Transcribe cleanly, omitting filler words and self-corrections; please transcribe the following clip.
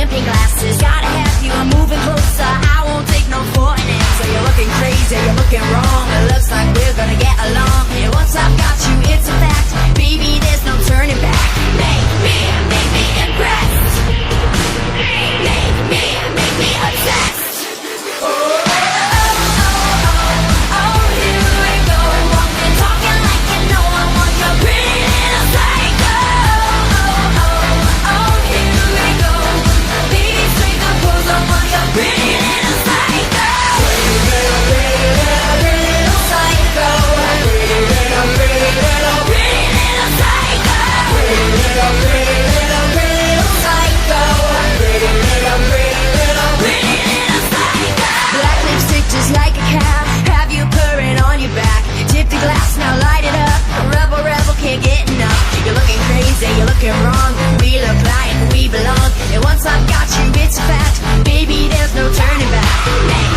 champagne glasses. Gotta have you, I'm moving closer. I won't take no for an answer. You're looking crazy, you're looking wrong. It looks like we're gonna get along. And once I've got you, it's a fact. Baby, there's no turning back. Make me impressed. Make me obsessed. Like a cab, have you purring on your back. Tip the glass, now light it up. Rebel, can't get enough. You're looking crazy, you're looking wrong. We look like we belong. And once I've got you, it's a fact. Baby, there's no turning back.